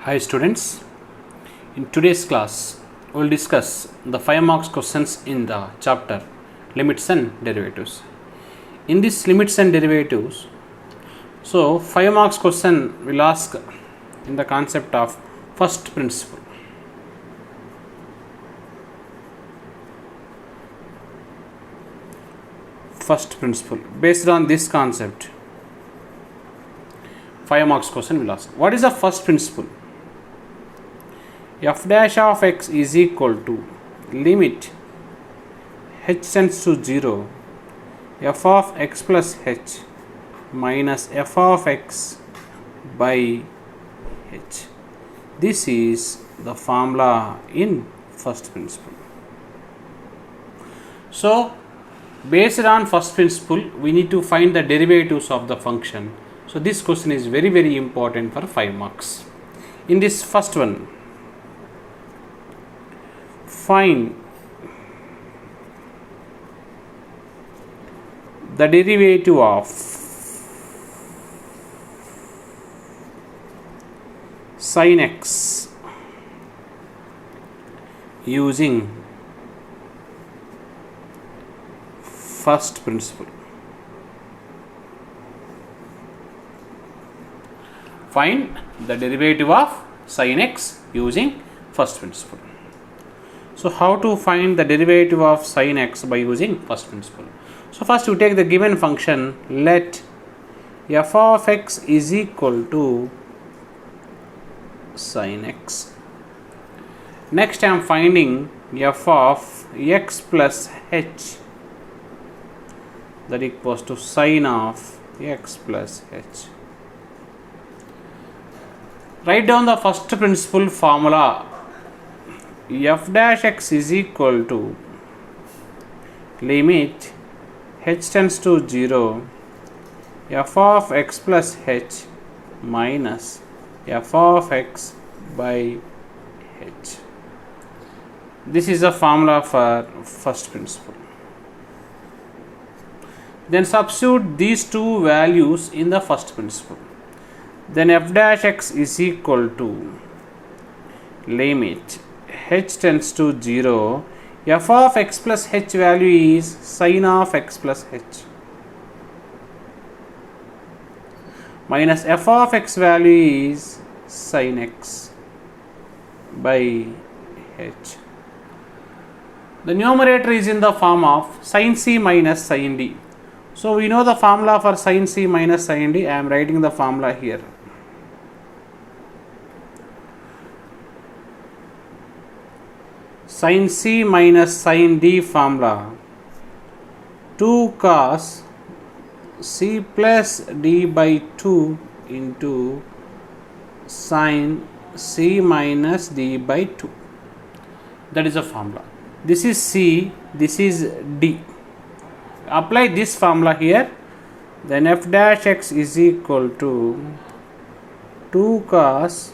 Hi students, in today's class we will discuss the 5 marks questions in the chapter limits and derivatives. In this limits and derivatives, 5 marks question will ask in the concept of first principle. First principle. Based on this concept, 5 marks question will ask. What is the first principle? F dash of x is equal to limit h tends to 0 f of x plus h minus f of x by h. This is the formula in first principle. So, based on first principle, we need to find the derivatives of the function. So, this question is very important for 5 marks. In this first one, find the derivative of sin x using first principle. Find the derivative of sin x using first principle. So, how to find the derivative of sin x by using first principle? So, first you take the given function, let f of x is equal to sin x. Next I am finding f of x plus h, that equals to sin of x plus h. Write down the first principle formula. F dash x is equal to limit h tends to 0 f of x plus h minus f of x by h. This is the formula for first principle. Then substitute these two values in the first principle. Then f dash x is equal to limit h tends to 0 f of x plus h value is sin of x plus h minus f of x value is sin x by h. The numerator is in the form of sin c minus sin d. So we know the formula for sin c minus sin d. I am writing the formula here. Sin c minus sin d formula 2 cos c plus d by 2 into sin c minus d by 2. That is the formula. This is c, this is d. Apply this formula here. Then f dash x is equal to 2 cos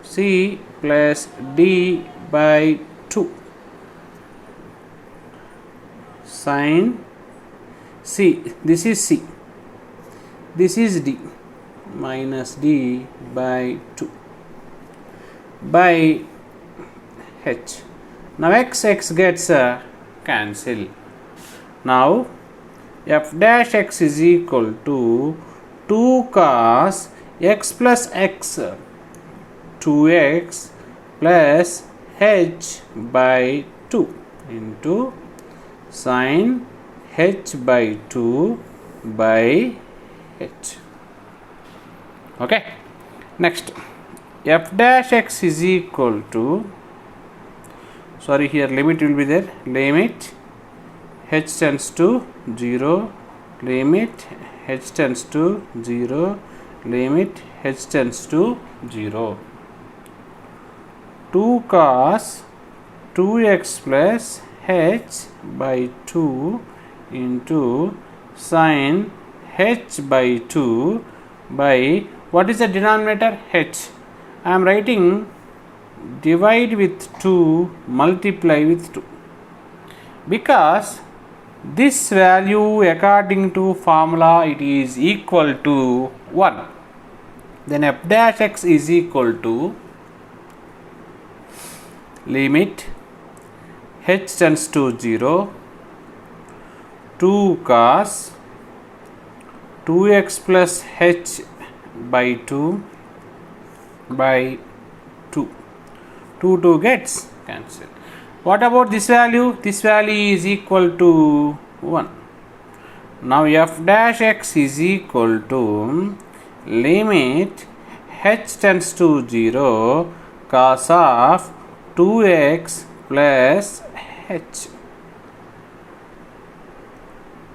c plus d by 2 sin c, this is c, this is d minus d by 2 by h. Now x gets cancel. Now f dash x is equal to 2 cos x plus x 2x plus h by 2 into sin h by 2 by h. Okay. Next, f dash x is equal to, sorry, here limit will be there, limit h tends to 0, limit h tends to 0, limit h tends to 0. 2 cos 2x plus h by 2 into sin h by 2 by, what is the denominator? H. I am writing divide with 2, multiply with 2, because this value according to formula it is equal to 1. then f dash x is equal to limit h tends to 0, 2 cos 2x plus h by 2 by 2. 2 gets cancelled. What about this value? This value is equal to 1. Now f dash x is equal to limit h tends to 0 cos of 2x plus h.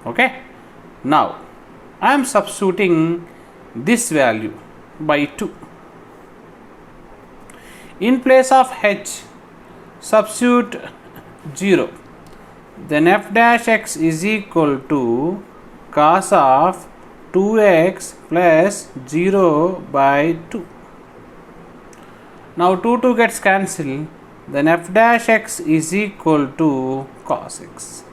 Okay. Now I am substituting this value by 2. In place of h, substitute 0. Then f dash x is equal to cos of 2x plus 0 by 2. Now 2 gets cancelled. Then f dash x is equal to cos x.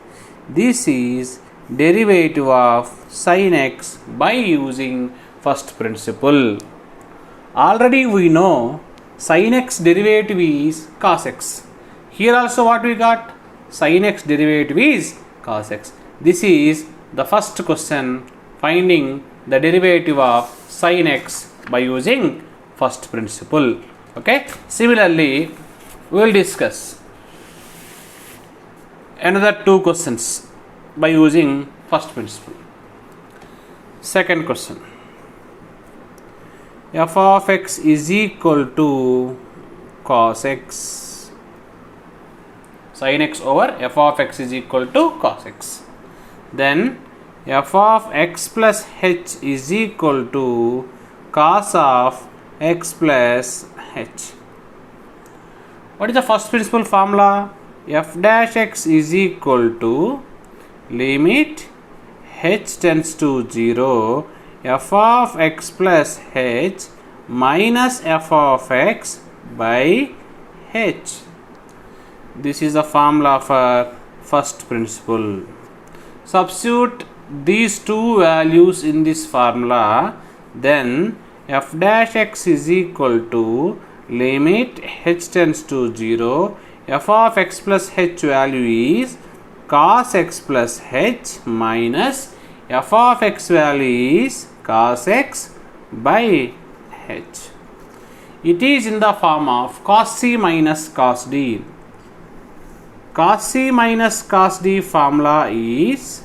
This is derivative of sin x by using first principle. Already we know sin x derivative is cos x. Here also what we got? Sin x derivative is cos x. This is the first question, finding the derivative of sin x by using first principle. Okay. Similarly, we will discuss another 2 questions by using first principle. Second question. F of x is equal to cos x. Sin x over f of x is equal to cos x. Then f of x plus h is equal to cos of x plus h. What is the first principle formula? F dash x is equal to limit h tends to 0 f of x plus h minus f of x by h. This is the formula for first principle. Substitute these 2 values in this formula, then f dash x is equal to limit h tends to 0 f of x plus h value is cos x plus h minus f of x value is cos x by h. It is in the form of cos c minus cos d. Cos c minus cos d formula is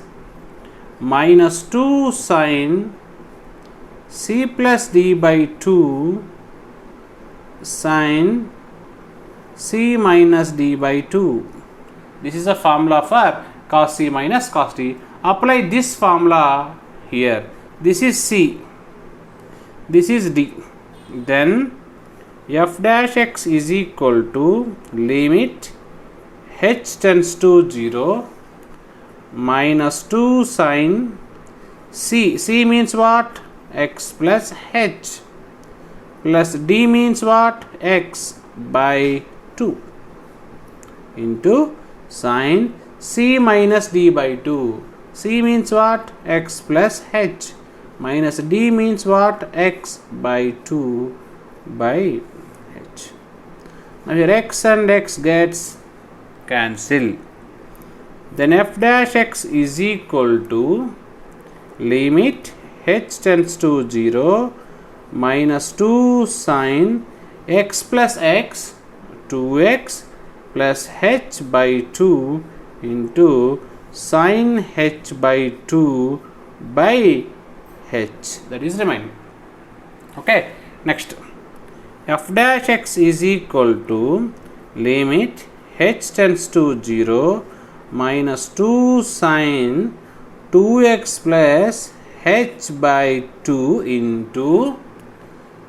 minus 2 sin c plus d by 2 sin c minus d by 2. This is a formula for cos c minus cos d. Apply this formula here. This is c, this is d. Then f dash x is equal to limit h tends to 0 minus 2 sin c means what? X plus h, plus d means what? X by 2 into sin c minus d by 2. C means what? X plus h, minus d means what? X by 2 by h. Now here x and x gets cancelled. Then f dash x is equal to limit h tends to 0 minus 2 sin x plus x 2x plus h by 2 into sin h by 2 by h. That is remaining. Okay. Next, f dash x is equal to limit h tends to 0 minus 2 sin 2x plus h by 2 into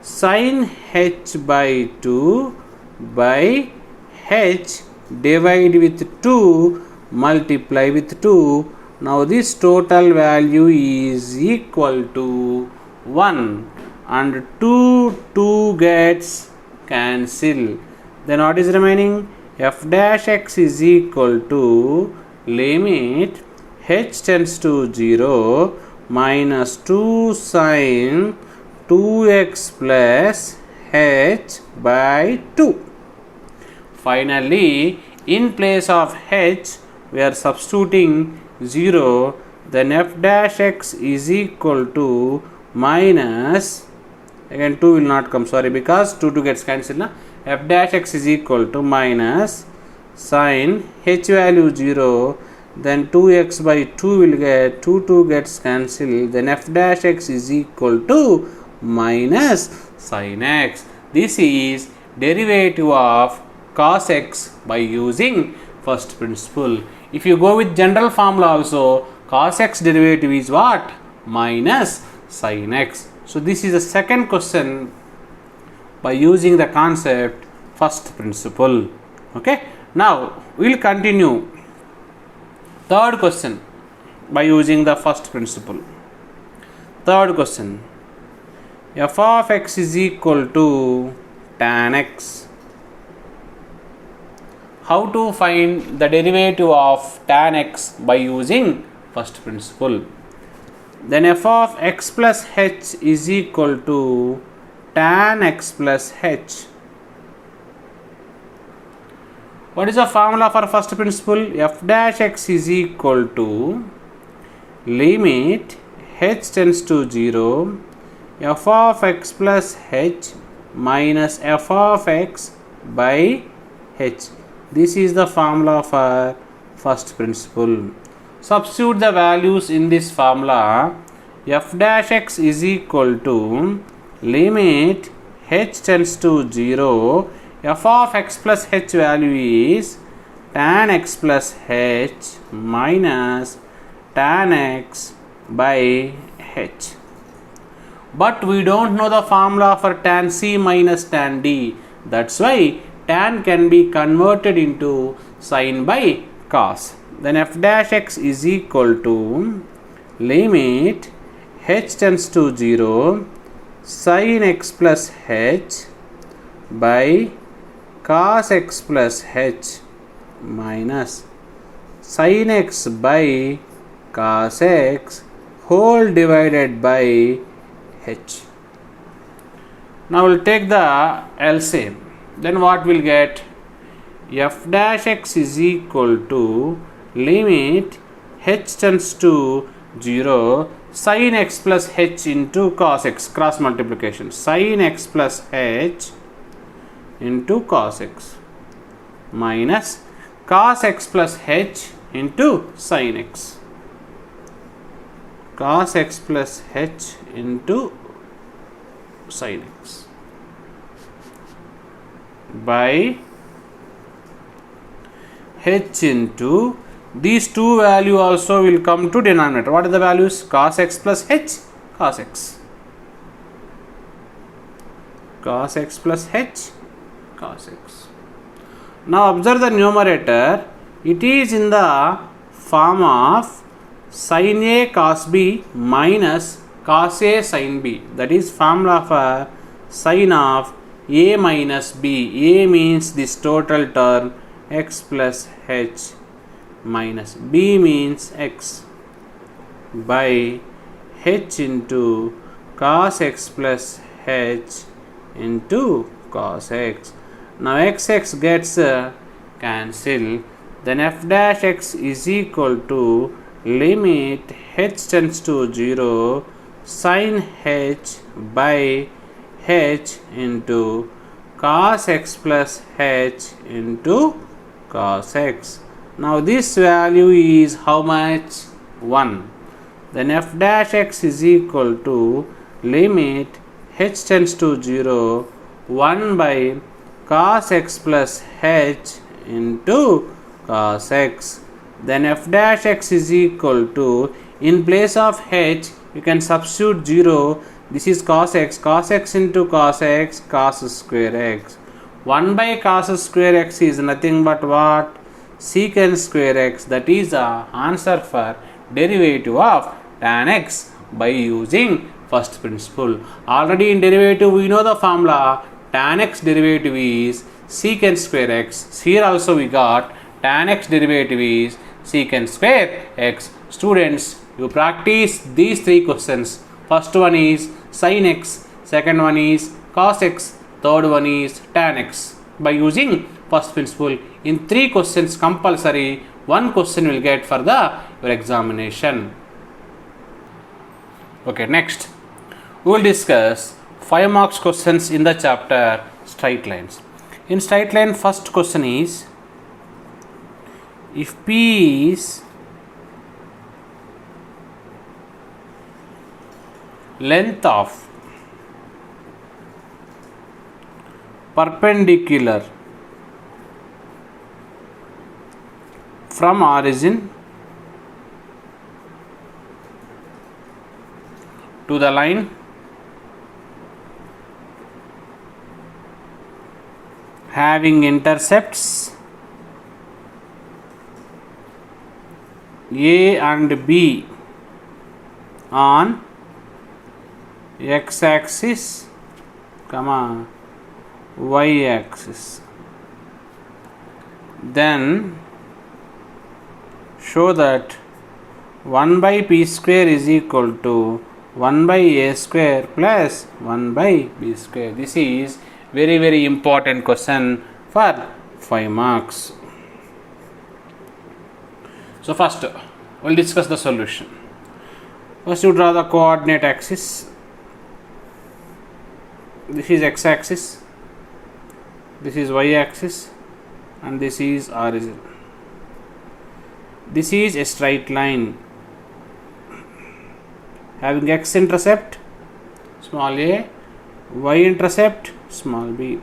sin h by 2 by h divide with 2 multiply with 2. Now this total value is equal to 1 and 2 gets cancelled. Then what is remaining? F dash x is equal to limit h tends to 0 minus 2 sin 2x plus h by 2. Finally, in place of h, we are substituting 0. Then f dash x is equal to minus, again 2 will not come, sorry, because 2 gets cancelled. F dash x is equal to minus sin h value 0. Then 2x by 2 will get 2 gets cancelled. Then f dash x is equal to minus sin x. This is derivative of cos x by using first principle. If you go with general formula also, cos x derivative is what? Minus sin x. So this is the second question by using the concept first principle. Okay. Now we will continue. Third question by using the first principle. Third question. F of x is equal to tan x. How to find the derivative of tan x by using first principle? Then f of x plus h is equal to tan x plus h. What is the formula for first principle? F dash x is equal to limit h tends to 0 f of x plus h minus f of x by h. This is the formula for first principle. Substitute the values in this formula. F dash x is equal to limit h tends to 0. F of x plus h value is tan x plus h minus tan x by h. But we don't know the formula for tan c minus tan d. That's why tan can be converted into sin by cos. Then f dash x is equal to limit h tends to 0 sin x plus h by cos x plus h minus sin x by cos x whole divided by h. Now we'll take the LCM. Then what we'll get? F dash x is equal to limit h tends to 0 sin x plus h into cos x, cross multiplication, sin x plus h into cos x minus cos x plus h into sin x, cos x plus h into sin x by h into these two value also will come to denominator. What are the values? Cos x plus h, cos x, cos x plus h, cos x. Now observe the numerator. It is in the form of sin a cos b minus cos a sin b. That is formula for sin of a minus b. A means this total term x plus h minus b means x by h into cos x plus h into cos x. Now x gets cancelled. Then f dash x is equal to limit h tends to 0 sin h by h into cos x plus h into cos x. Now this value is how much? 1. Then f dash x is equal to limit h tends to 0 1 by cos x plus h into cos x. Then f dash x is equal to, in place of h you can substitute 0. This is cos x into cos x, cos square x. 1 by cos square x is nothing but what? Secant square x. That is the answer for derivative of tan x by using first principle. Already in derivative we know the formula. Tan x derivative is secant square x. Here also we got tan x derivative is secant square x. Students, you practice these three questions. First one is sin x. second one is cos x, third one is tan x. By using first principle, in 3 questions compulsory, 1 question will get for your examination. Okay, next we will discuss 5 marks questions in the chapter straight lines. In straight line, first question is, if P is length of perpendicular from origin to the line having intercepts A and B on x-axis, y-axis, then show that 1 by p square is equal to 1 by a square plus 1 by b square. This is very important question for 5 marks. So first we will discuss the solution. First you draw the coordinate axis. This is x-axis, this is y-axis, and this is origin. This is a straight line having x-intercept small a, y-intercept small b.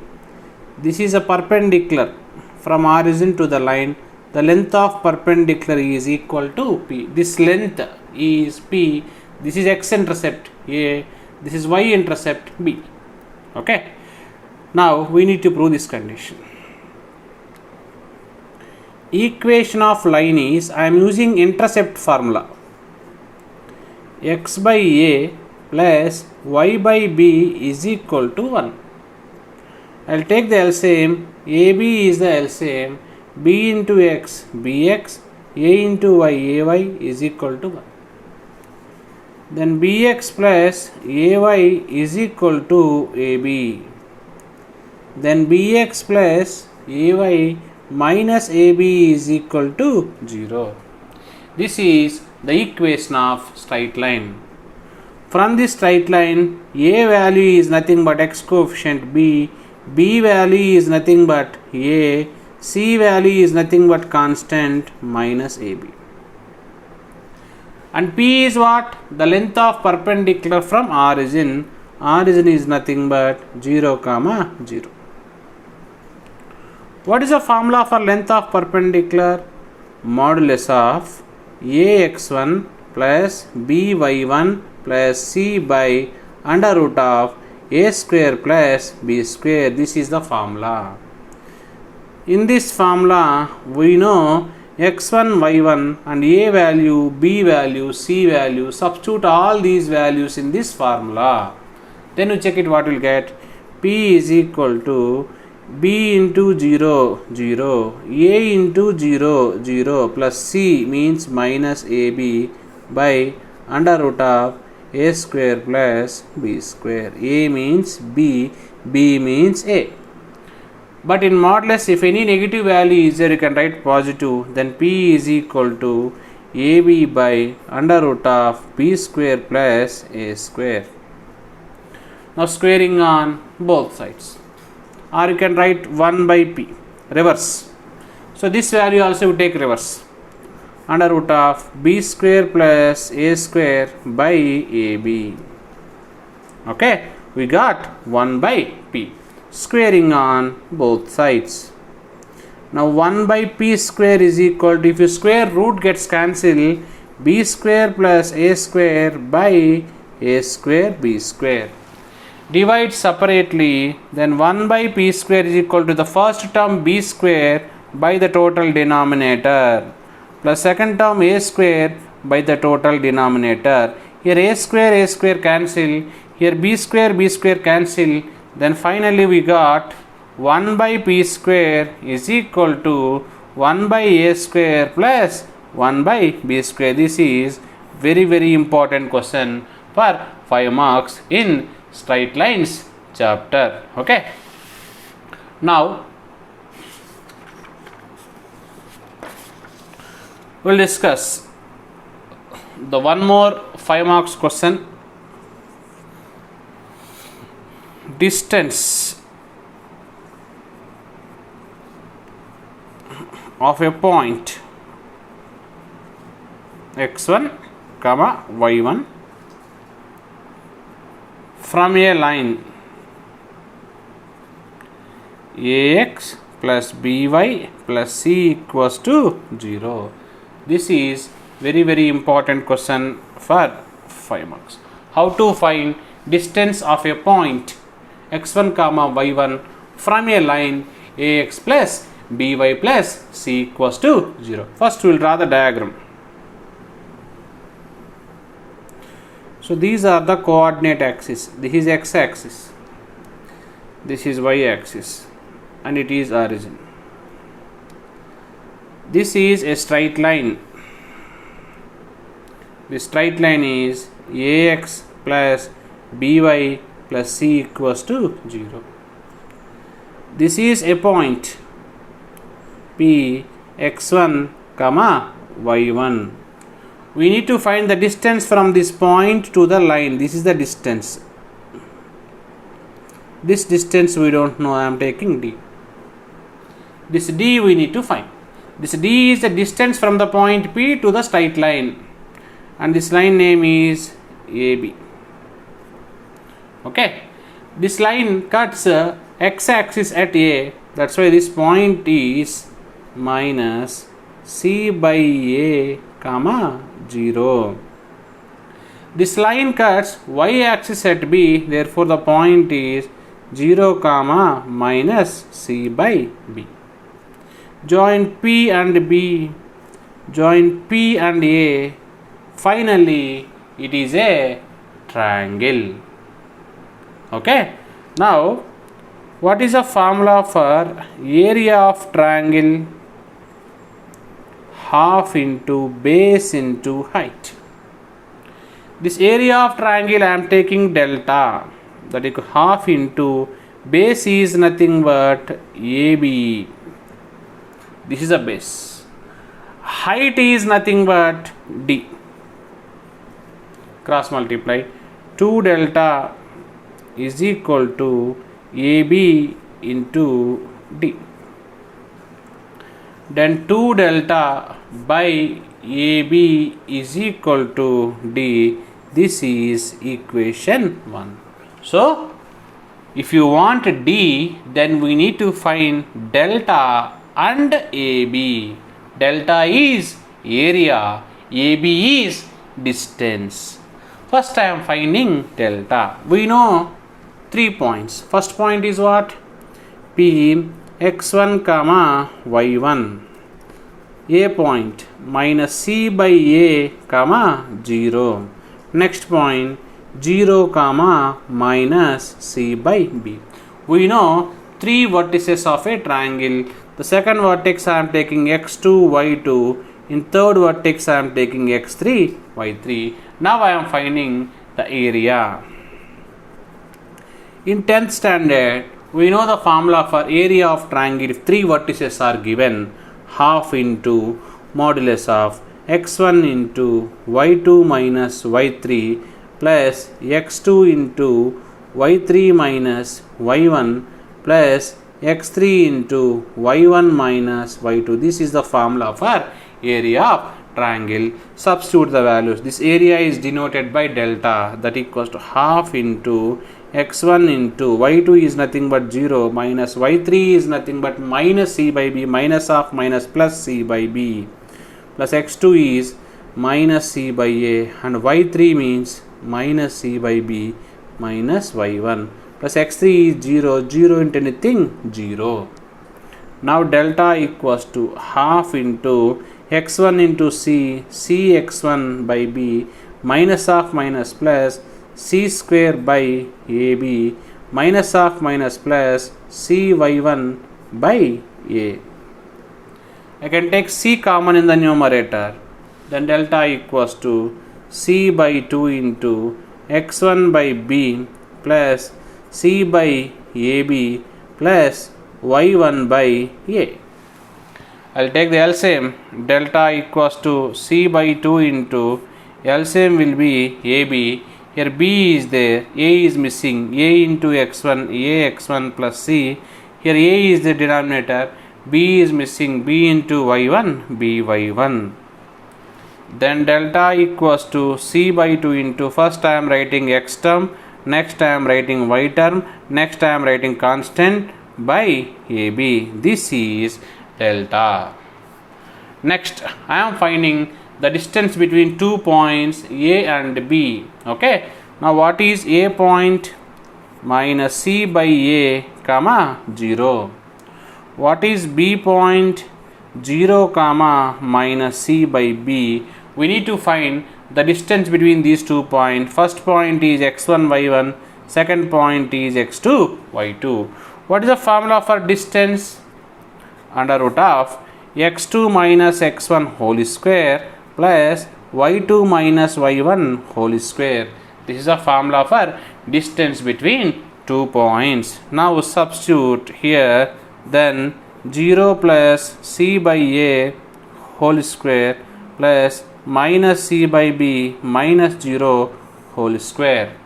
This is a perpendicular from origin to the line. The length of perpendicular is equal to p. This length is p. This is x-intercept a, this is y-intercept b. Okay. Now we need to prove this condition. Equation of line is, I am using intercept formula. X by a plus y by b is equal to 1. I will take the LCM. AB is the LCM. B into x, bx, a into y, ay is equal to 1. Then bx plus ay is equal to ab. Then bx plus ay minus ab is equal to 0. This is the equation of straight line. From this straight line, a value is nothing but x coefficient b, b value is nothing but a, c value is nothing but constant minus ab. And p is what? The length of perpendicular from origin. Origin is nothing but 0, 0. What is the formula for length of perpendicular? Modulus of ax1 plus by1 plus c by under root of a square plus b square. This is the formula. In this formula, we know x1, y1 and a value, b value, c value. Substitute all these values in this formula. Then you check it, what will get? P is equal to b into 0, 0, a into 0, 0 plus c means minus ab by under root of a square plus b square. A means b, b means a. But in modulus, if any negative value is there, you can write positive. Then p is equal to ab by under root of b square plus a square. Now squaring on both sides. Or you can write 1 by p, reverse. So this value also you take reverse. Under root of b square plus a square by ab. Okay, we got 1 by p. Squaring on both sides. Now 1 by p square is equal to, if you square, root gets cancelled, b square plus a square by a square b square. Divide separately, then 1 by p square is equal to the first term b square by the total denominator plus second term a square by the total denominator. Here a square cancel, here b square cancel. Then finally we got 1 by p square is equal to 1 by a square plus 1 by b square. This is very important question for 5 marks in straight lines chapter. Okay. Now we'll discuss the one more 5 marks question. Distance of a point x1 comma y1 from a line ax plus by plus c equals to 0. This is very important question for 5 marks. How to find distance of a point x1 comma y1 from a line ax plus by plus c equals to 0. First we will draw the diagram. So these are the coordinate axes. This is x axis, this is y axis, and it is origin. This is a straight line. The straight line is ax plus by plus c equals to 0. This is a point P x1 comma y1. We need to find the distance from this point to the line. This is the distance. This distance we don't know. I am taking d. This d we need to find. This d is the distance from the point P to the straight line, and this line name is AB. Okay. This line cuts x axis at A. That's why this point is minus c by A comma 0. This line cuts y axis at B. Therefore the point is 0 comma minus c by B. Join P and B. Join P and A. Finally it is a triangle. Okay. Now what is the formula for area of triangle? Half into base into height. This area of triangle I am taking delta, that is half into base is nothing but AB. This is a base. Height is nothing but D. Cross multiply. 2 delta is equal to AB into D. Then 2 delta by AB is equal to D. This is equation 1. So if you want D, then we need to find delta and AB. Delta is area, AB is distance. First I am finding delta. We know 3 points. First point is what? P x1 comma y1. A point minus c by A comma 0. Next point 0 comma minus c by B. We know 3 vertices of a triangle. The second vertex I am taking x2 y2. In third vertex I am taking x3 y3. Now I am finding the area. In 10th standard we know the formula for area of triangle. If 3 vertices are given, half into modulus of x1 into y2 minus y3 plus x2 into y3 minus y1 plus x3 into y1 minus y2. This is the formula for area of triangle. Substitute the values. This area is denoted by delta, that equals to half into x1 into y2 is nothing but 0 minus y3 is nothing but minus c by b, minus of minus plus c by b, plus x2 is minus c by a, and y3 means minus c by b minus y1, plus x3 is 0, 0 into anything 0. Now delta equals to half into x1 into c, c x1 by b, minus of minus plus c square by ab, minus of minus plus c y1 by a. I can take c common in the numerator, then delta equals to c by 2 into x1 by b plus C by AB plus y1 by A. I'll take the LCM. Delta equals to C by 2 into LCM will be AB. Here B is there, A is missing, A into x1, A x1 plus C. Here A is the denominator, B is missing, B into y1, B y1. Then delta equals to C by 2 into, first I am writing x term, next I am writing y term, next I am writing constant by AB. This is delta. Next I am finding the distance between 2 points A and B. Okay. Now what is A point? Minus C by A comma 0. What is B point? 0 comma minus C by B. We need to find the distance between these 2 points. First point is x1 y1, second point is x2 y2. What is the formula for distance? Under root of x2 minus x1 whole square plus y2 minus y1 whole square. This is a formula for distance between 2 points. Now substitute here, then 0 plus C by A whole square plus minus C by B minus 0 whole square.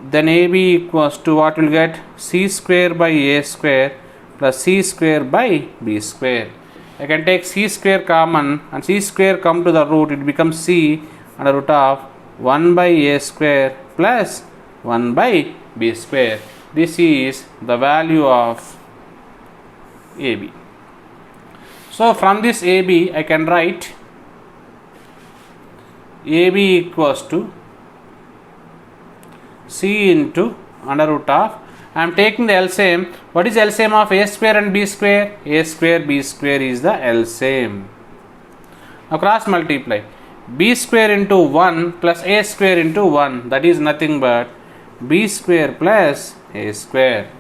Then AB equals to what will get? C square by A square plus C square by B square. I can take C square common and C square come to the root, it becomes C under root of 1 by A square plus 1 by B square. This is the value of AB. So from this AB I can write AB equals to C into under root of, I am taking the LCM. What is LCM of A square and B square? A square B square is the LCM. Now cross multiply. B square into 1 plus A square into 1, that is nothing but B square plus A square.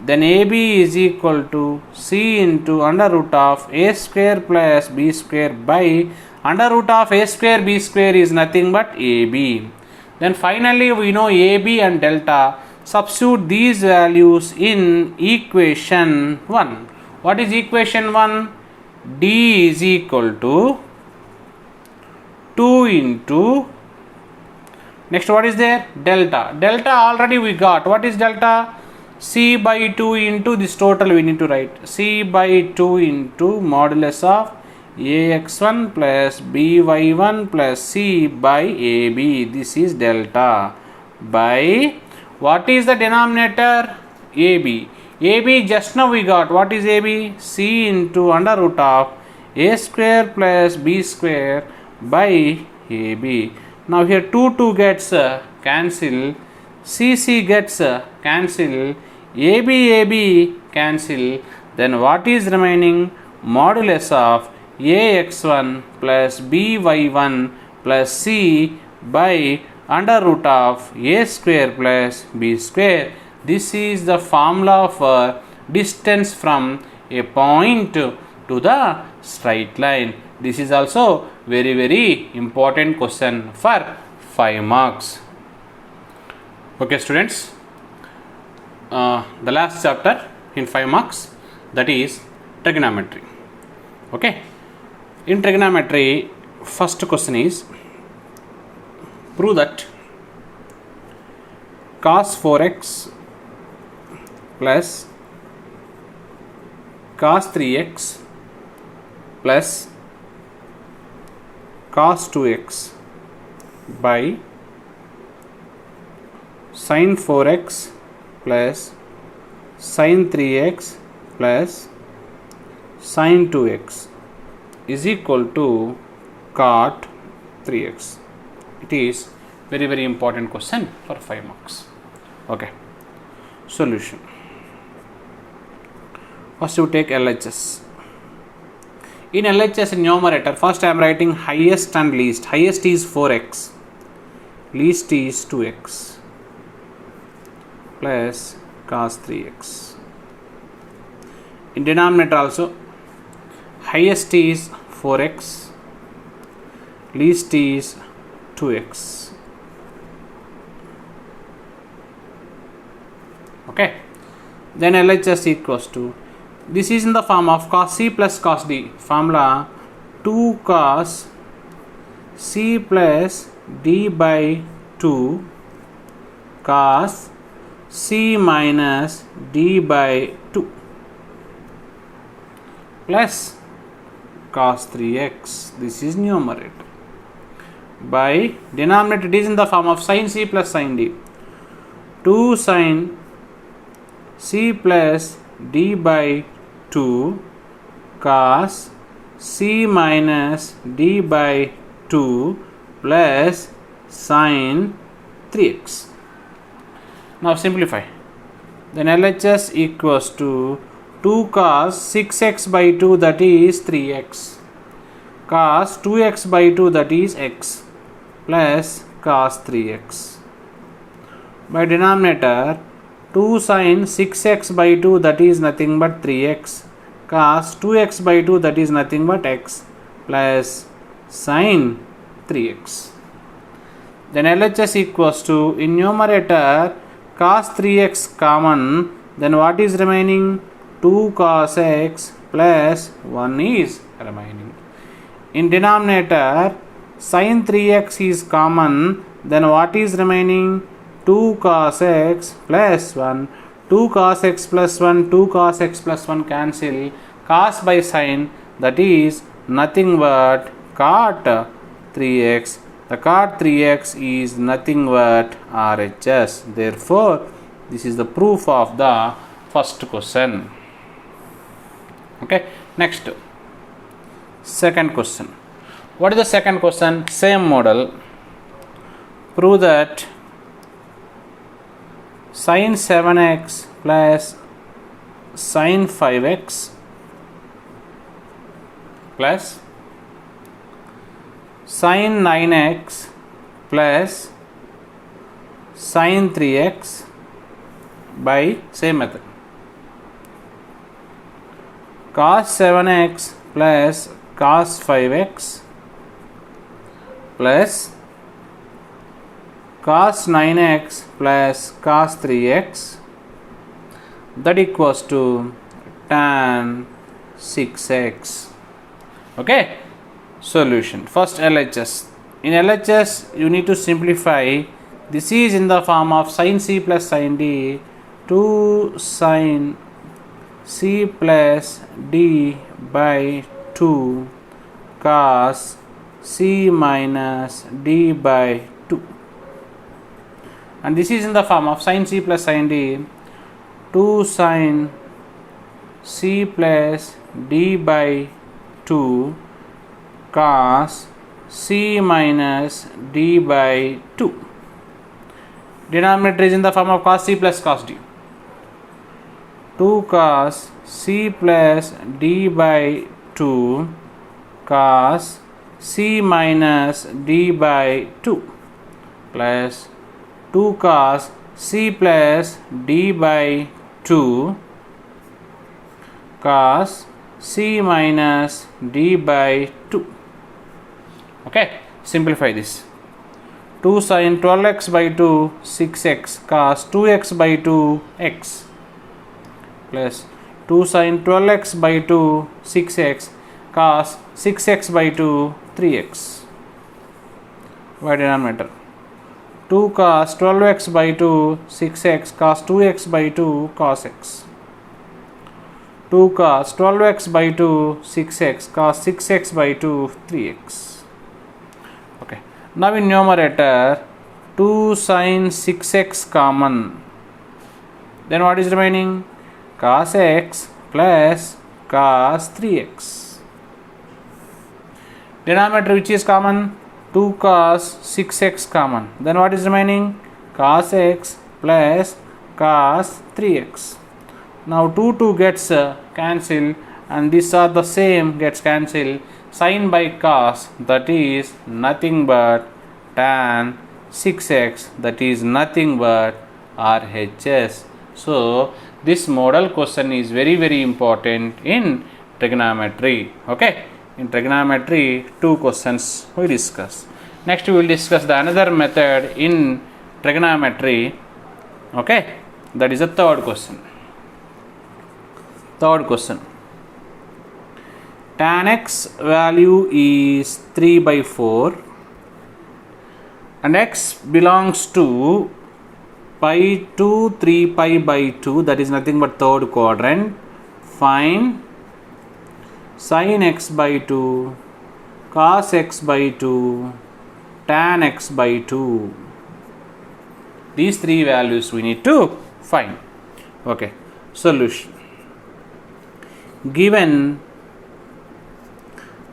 Then AB is equal to C into under root of A square plus B square by under root of A square B square is nothing but AB. Then finally we know AB and delta. Substitute these values in equation 1. What is equation 1? D is equal to 2 into, next what is there? Delta. Delta already we got. What is delta? C by 2 into this total we need to write. C by 2 into modulus of AX1 plus BY1 plus C by AB. This is delta. By what is the denominator? AB. AB just now we got. What is AB? C into under root of A square plus B square by AB. Now here 2 gets cancel, CC gets cancel, AB cancel. Then what is remaining? Modulus of AX1 plus BY1 plus C by under root of A square plus B square. This is the formula for distance from a point to the straight line. This is also very important question for 5 marks. Okay students, the last chapter in 5 marks, that is trigonometry. Okay, in trigonometry first question is, prove that cos 4x plus cos 3x plus cos 2x by sin 4x plus sin 3x plus sin 2x is equal to cot 3x. It is very important question for 5 marks. Okay, solution. First you take LHS. In LHS numerator, first I am writing highest and least. Highest is 4x, least is 2x plus cos 3x. In denominator also, highest is 4x, least is 2x Okay, then LHS equals to, this is in the form of cos C plus cos D, formula 2 cos C plus D by 2 cos C minus D by 2 plus cos 3x, this is numerator, by denominator it is in the form of sin C plus sin D, 2 sin C plus D by 2 cos C minus D by 2 plus sin 3x. Now simplify. Then LHS equals to 2 cos 6x by 2, that is 3x, cos 2x by 2, that is x, plus cos 3x. By denominator 2 sin 6x by 2, that is nothing but 3x, cos 2x by 2, that is nothing but x, plus sin 3x. Then LHS equals to, in numerator cos 3x common, then what is remaining? 2 cos x plus 1 is remaining. In denominator sin 3x is common, then what is remaining? 2 cos x plus 1. 2 cos x plus 1, 2 cos x plus 1 cancel, cos by sin, that is nothing but cot 3x. The cot 3x is nothing but RHS. Therefore, this is the proof of the first question. Okay, next, second question. What is the second question? Same model. Prove that sin 7x plus sin 5x plus sin 9x plus sin 3x by same method. Cos 7x plus cos 5x plus cos 9x plus cos 3x, that equals to tan 6x. Okay, solution. First LHS. In LHS you need to simplify. This is in the form of sin C plus sin D, 2 sin C plus D by 2 cos C minus D by 2, and this is in the form of sin C plus sin D, 2 sin C plus D by 2 cos C minus D by 2. Denominator is in the form of cos C plus cos D. 2 cos C plus D by 2 cos C minus D by 2 plus 2 cos C plus D by 2 cos C minus D by 2. Okay, simplify this. 2 sin 12x by 2 6x cos 2x by 2 x plus 2 sin 12x by 2 6x cos 6x by 2 3x. By denominator 2 cos 12x by 2 6x cos 2x by 2 cos x, 2 cos 12x by 2 6x cos 6x by 2 3x. Okay, now in numerator 2 sin 6x common, then what is remaining? Cos x plus cos 3x. Denominator which is common? 2 cos 6x common, then what is remaining? Cos x plus cos 3x. Now 2 gets cancelled, and these are the same gets cancelled. Sin by cos, that is nothing but tan 6x, that is nothing but RHS. So this model question is very important in trigonometry. Okay, in trigonometry 2 questions we discuss. Next we will discuss the another method in trigonometry. Okay, That is the third question. Third question. Tan x value is 3 by 4 and x belongs to pi to 3 pi by 2, that is nothing but third quadrant. Find sin x by 2, cos x by 2, tan x by 2. These three values we need to find. Okay, solution. Given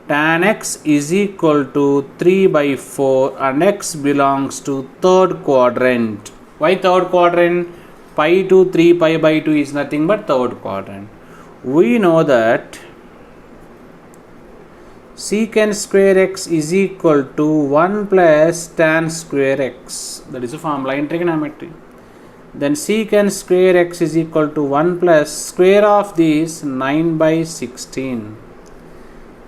tan x is equal to 3 by 4 and x belongs to third quadrant. Why third quadrant? Pi to 3 pi by 2 is nothing but third quadrant. We know that secant square x is equal to 1 plus tan square x. That is a formula in trigonometry. Then secant square x is equal to 1 plus square of this 9 by 16.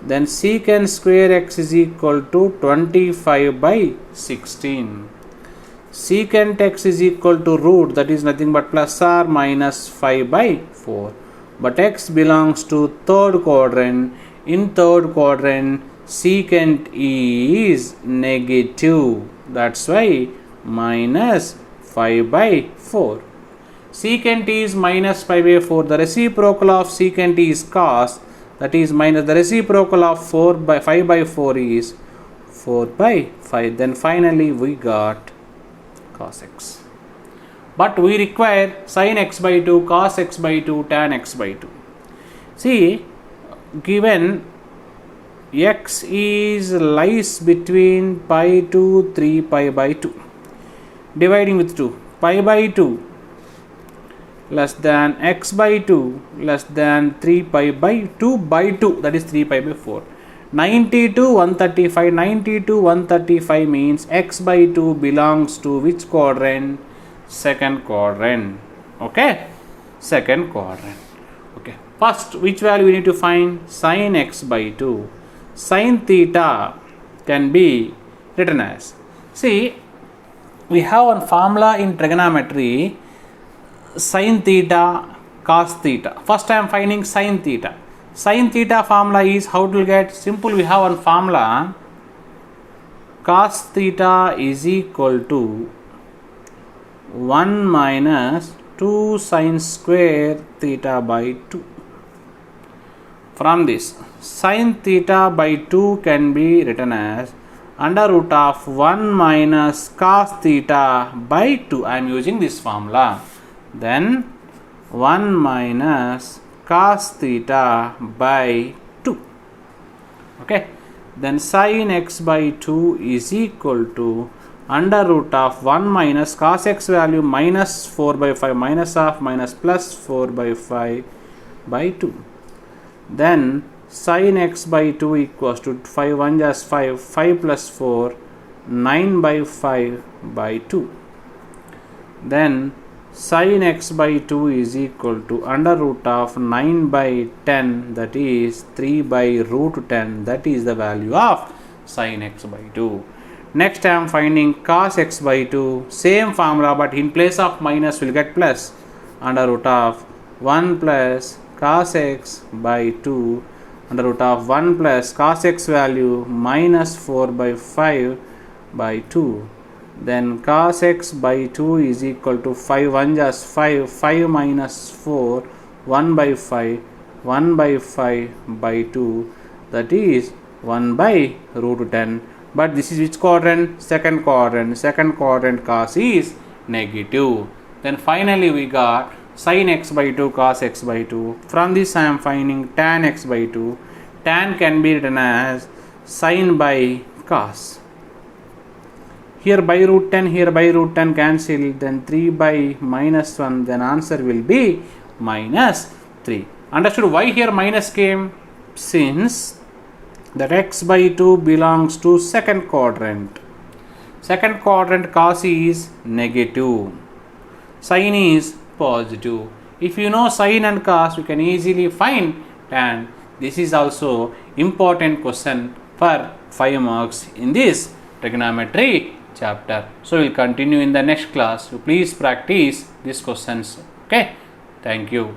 Then secant square x is equal to 25 by 16. Secant x is equal to root, that is nothing but plus or minus 5 by 4. But x belongs to third quadrant. In third quadrant, secant is negative. That's why minus 5 by 4. Secant is minus 5 by 4. The reciprocal of secant is cos. That is minus the reciprocal of 5 by 4 is 4 by 5. Then finally we got cos x. But we require sin x by 2, cos x by 2, tan x by 2. See, given x is lies between pi to 3 pi by 2, dividing with 2, pi by 2 less than x by 2 less than 3 pi by 2 by 2, that is 3 pi by 4. 90 to 135, 90 to 135 means x by 2 belongs to which quadrant? Second quadrant. Okay, second quadrant. Okay, first which value we need to find? Sin x by 2. Sin theta can be written as, see, we have one formula in trigonometry, sin theta, cos theta. First I am finding sin theta. Sin theta formula is, how to get? Simple, we have one formula, cos theta is equal to 1 minus 2 sin square theta by 2. From this, sin theta by 2 can be written as under root of 1 minus cos theta by 2. I am using this formula. Then 1 minus cos theta by 2. Okay. Then sin x by 2 is equal to under root of 1 minus cos x value minus 4 by 5 minus of minus plus 4 by 5 by 2. Then sin x by 2 equals to 5 1 is 5, 5 plus 4, 9 by 5 by 2. Then sin x by 2 is equal to under root of 9 by 10, that is 3 by root 10, that is the value of sin x by 2. Next I am finding cos x by 2, same formula but in place of minus we will get plus, under root of 1 plus cos x by 2 under root of 1 plus cos x value minus 4 by 5 by 2. Then cos x by 2 is equal to 5 1 is 5, 5 minus 4, 1 by 5, 1 by 5 by 2, that is 1 by root 10. But this is which quadrant? Second quadrant. Second quadrant cos is negative. Then finally we got sin x by 2, cos x by 2. From this I am finding tan x by 2. Tan can be written as sin by cos. Here by root 10, here by root 10 cancel, then 3 by minus 1, then answer will be minus 3. Understood why here minus came? Since that x by 2 belongs to second quadrant. Second quadrant cos is negative, sin is positive. If you know sin and cos, you can easily find tan. This is also important question for 5 marks in this trigonometry chapter. So we'll continue in the next class. So please practice these questions. Okay, thank you.